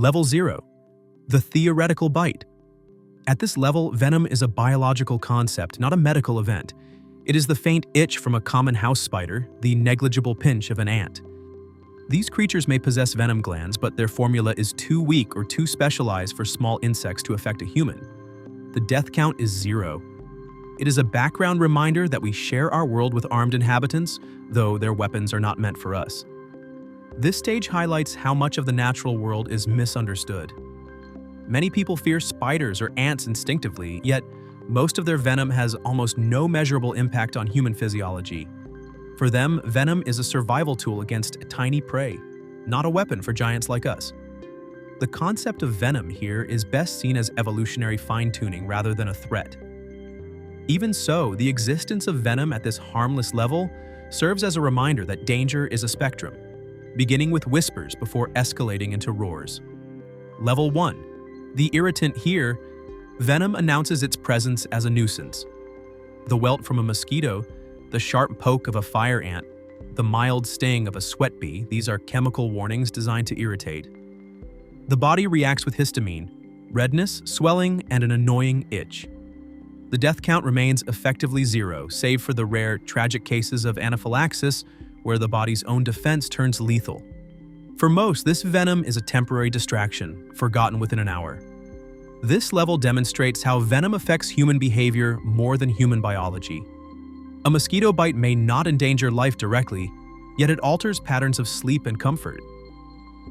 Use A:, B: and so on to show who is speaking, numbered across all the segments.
A: Level 0. The theoretical bite. At this level, venom is a biological concept, not a medical event. It is the faint itch from a common house spider, the negligible pinch of an ant. These creatures may possess venom glands, but their formula is too weak or too specialized for small insects to affect a human. The death count is 0. It is a background reminder that we share our world with armed inhabitants, though their weapons are not meant for us. This stage highlights how much of the natural world is misunderstood. Many people fear spiders or ants instinctively, yet most of their venom has almost no measurable impact on human physiology. For them, venom is a survival tool against tiny prey, not a weapon for giants like us. The concept of venom here is best seen as evolutionary fine-tuning rather than a threat. Even so, the existence of venom at this harmless level serves as a reminder that danger is a spectrum, beginning with whispers before escalating into roars. Level 1. The irritant here, venom announces its presence as a nuisance. The welt from a mosquito, the sharp poke of a fire ant, the mild sting of a sweat bee, these are chemical warnings designed to irritate. The body reacts with histamine, redness, swelling, and an annoying itch. The death count remains effectively 0, save for the rare, tragic cases of anaphylaxis where the body's own defense turns lethal. For most, this venom is a temporary distraction, forgotten within an hour. This level demonstrates how venom affects human behavior more than human biology. A mosquito bite may not endanger life directly, yet it alters patterns of sleep and comfort.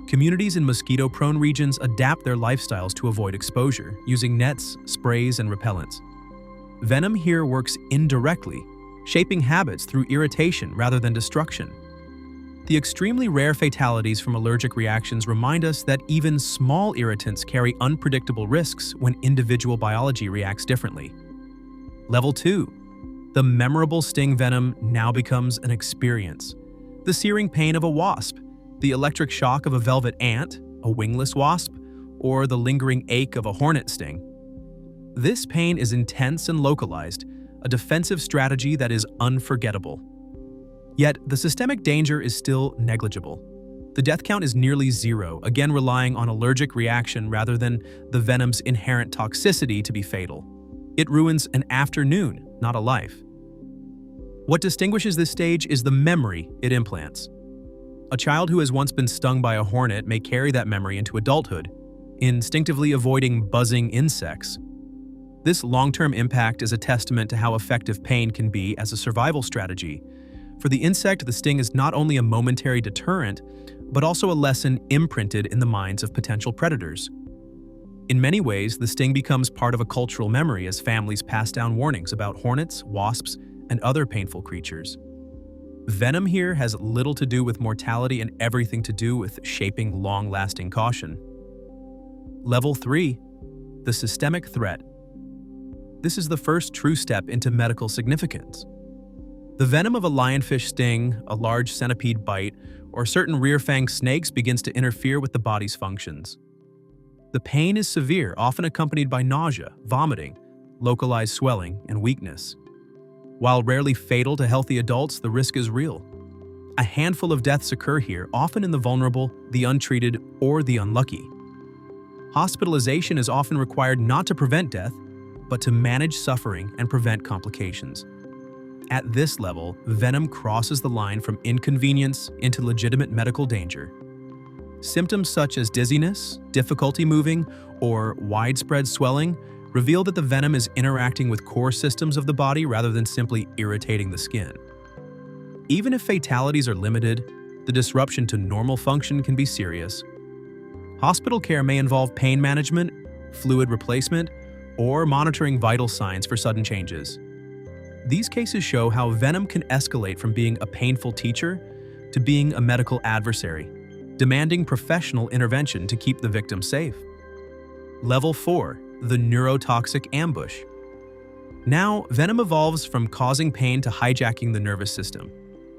A: Communities in mosquito-prone regions adapt their lifestyles to avoid exposure, using nets, sprays, and repellents. Venom here works indirectly, shaping habits through irritation rather than destruction. The extremely rare fatalities from allergic reactions remind us that even small irritants carry unpredictable risks when individual biology reacts differently. Level 2. The memorable sting venom now becomes an experience. The searing pain of a wasp, the electric shock of a velvet ant, a wingless wasp, or the lingering ache of a hornet sting. This pain is intense and localized, a defensive strategy that is unforgettable. Yet, the systemic danger is still negligible. The death count is nearly 0, again relying on allergic reaction rather than the venom's inherent toxicity to be fatal. It ruins an afternoon, not a life. What distinguishes this stage is the memory it implants. A child who has once been stung by a hornet may carry that memory into adulthood, instinctively avoiding buzzing insects. This long-term impact is a testament to how effective pain can be as a survival strategy. For the insect, the sting is not only a momentary deterrent, but also a lesson imprinted in the minds of potential predators. In many ways, the sting becomes part of a cultural memory as families pass down warnings about hornets, wasps, and other painful creatures. Venom here has little to do with mortality and everything to do with shaping long-lasting caution. Level 3. The systemic threat. This is the first true step into medical significance. The venom of a lionfish sting, a large centipede bite, or certain rear-fanged snakes begins to interfere with the body's functions. The pain is severe, often accompanied by nausea, vomiting, localized swelling, and weakness. While rarely fatal to healthy adults, the risk is real. A handful of deaths occur here, often in the vulnerable, the untreated, or the unlucky. Hospitalization is often required not to prevent death, but to manage suffering and prevent complications. At this level, venom crosses the line from inconvenience into legitimate medical danger. Symptoms such as dizziness, difficulty moving, or widespread swelling reveal that the venom is interacting with core systems of the body rather than simply irritating the skin. Even if fatalities are limited, the disruption to normal function can be serious. Hospital care may involve pain management, fluid replacement, or monitoring vital signs for sudden changes. These cases show how venom can escalate from being a painful teacher to being a medical adversary, demanding professional intervention to keep the victim safe. Level 4. The neurotoxic ambush. Now, venom evolves from causing pain to hijacking the nervous system.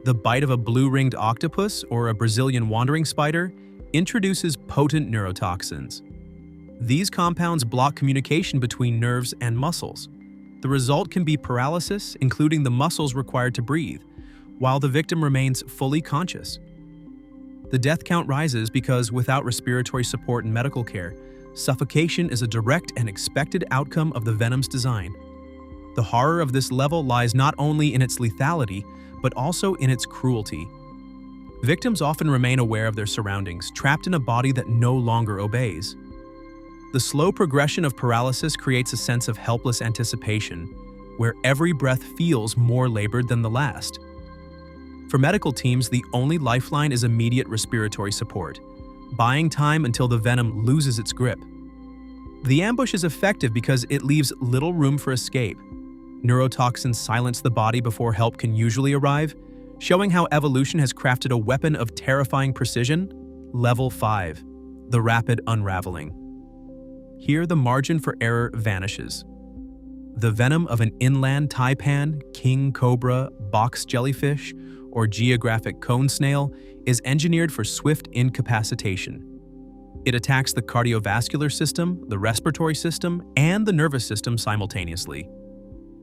A: The bite of a blue-ringed octopus or a Brazilian wandering spider introduces potent neurotoxins. These compounds block communication between nerves and muscles. The result can be paralysis, including the muscles required to breathe, while the victim remains fully conscious. The death count rises because without respiratory support and medical care, suffocation is a direct and expected outcome of the Venom's design. The horror of this level lies not only in its lethality, but also in its cruelty. Victims often remain aware of their surroundings, trapped in a body that no longer obeys. The slow progression of paralysis creates a sense of helpless anticipation, where every breath feels more labored than the last. For medical teams, the only lifeline is immediate respiratory support, buying time until the Venom loses its grip. The ambush is effective because it leaves little room for escape. Neurotoxins silence the body before help can usually arrive, showing how evolution has crafted a weapon of terrifying precision. Level 5. The rapid unraveling. Here, the margin for error vanishes. The venom of an inland taipan, king cobra, box jellyfish, or geographic cone snail is engineered for swift incapacitation. It attacks the cardiovascular system, the respiratory system, and the nervous system simultaneously.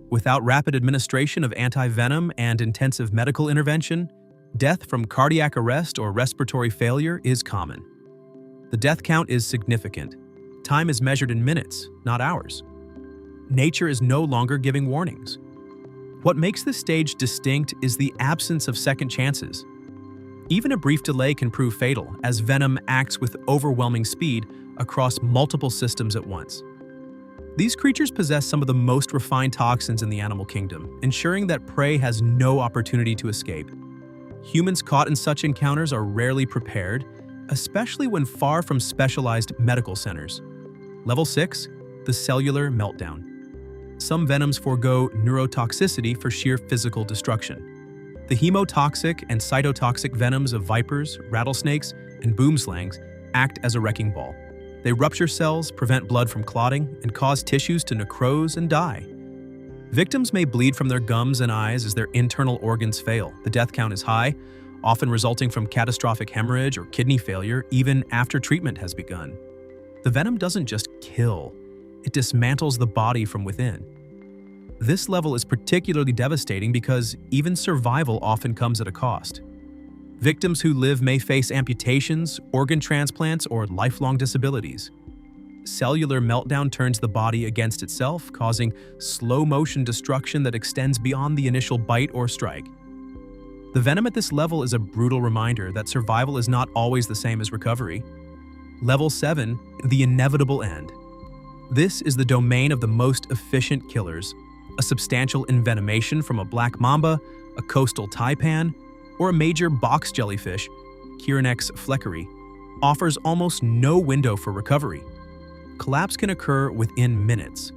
A: Without rapid administration of anti-venom and intensive medical intervention, death from cardiac arrest or respiratory failure is common. The death count is significant. Time is measured in minutes, not hours. Nature is no longer giving warnings. What makes this stage distinct is the absence of second chances. Even a brief delay can prove fatal, as Venom acts with overwhelming speed across multiple systems at once. These creatures possess some of the most refined toxins in the animal kingdom, ensuring that prey has no opportunity to escape. Humans caught in such encounters are rarely prepared, especially when far from specialized medical centers. Level 6. The cellular meltdown. Some venoms forego neurotoxicity for sheer physical destruction. The hemotoxic and cytotoxic venoms of vipers, rattlesnakes, and boomslangs act as a wrecking ball. They rupture cells, prevent blood from clotting, and cause tissues to necrose and die. Victims may bleed from their gums and eyes as their internal organs fail. The death count is high, often resulting from catastrophic hemorrhage or kidney failure even after treatment has begun. The venom doesn't just kill, it dismantles the body from within. This level is particularly devastating because even survival often comes at a cost. Victims who live may face amputations, organ transplants, or lifelong disabilities. Cellular meltdown turns the body against itself, causing slow-motion destruction that extends beyond the initial bite or strike. The venom at this level is a brutal reminder that survival is not always the same as recovery. Level 7. The inevitable end. This is the domain of the most efficient killers. A substantial envenomation from a black mamba, a coastal taipan, or a major box jellyfish, Chironex fleckeri, offers almost no window for recovery. Collapse can occur within minutes.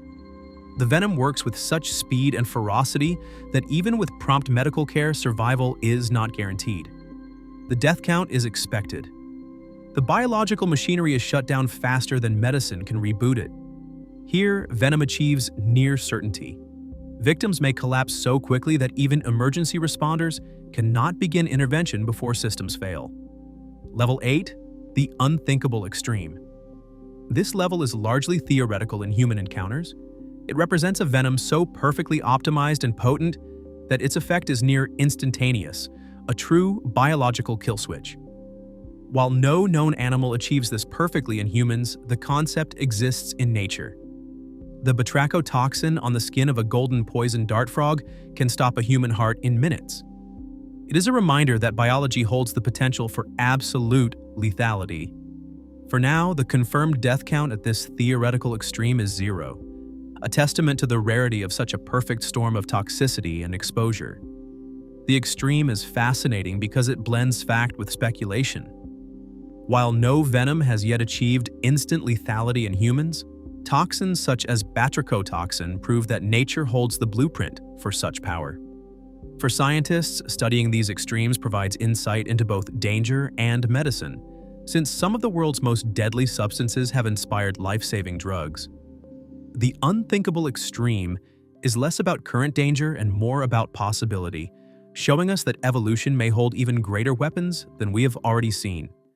A: The venom works with such speed and ferocity that even with prompt medical care, survival is not guaranteed. The death count is expected. The biological machinery is shut down faster than medicine can reboot it. Here, venom achieves near certainty. Victims may collapse so quickly that even emergency responders cannot begin intervention before systems fail. Level 8. The unthinkable extreme. This level is largely theoretical in human encounters. It represents a venom so perfectly optimized and potent that its effect is near instantaneous, a true biological kill switch. While no known animal achieves this perfectly in humans, the concept exists in nature. The batrachotoxin on the skin of a golden poison dart frog can stop a human heart in minutes. It is a reminder that biology holds the potential for absolute lethality. For now, the confirmed death count at this theoretical extreme is 0, a testament to the rarity of such a perfect storm of toxicity and exposure. The extreme is fascinating because it blends fact with speculation. While no venom has yet achieved instant lethality in humans, toxins such as batrachotoxin prove that nature holds the blueprint for such power. For scientists, studying these extremes provides insight into both danger and medicine, since some of the world's most deadly substances have inspired life-saving drugs. The unthinkable extreme is less about current danger and more about possibility, showing us that evolution may hold even greater weapons than we have already seen.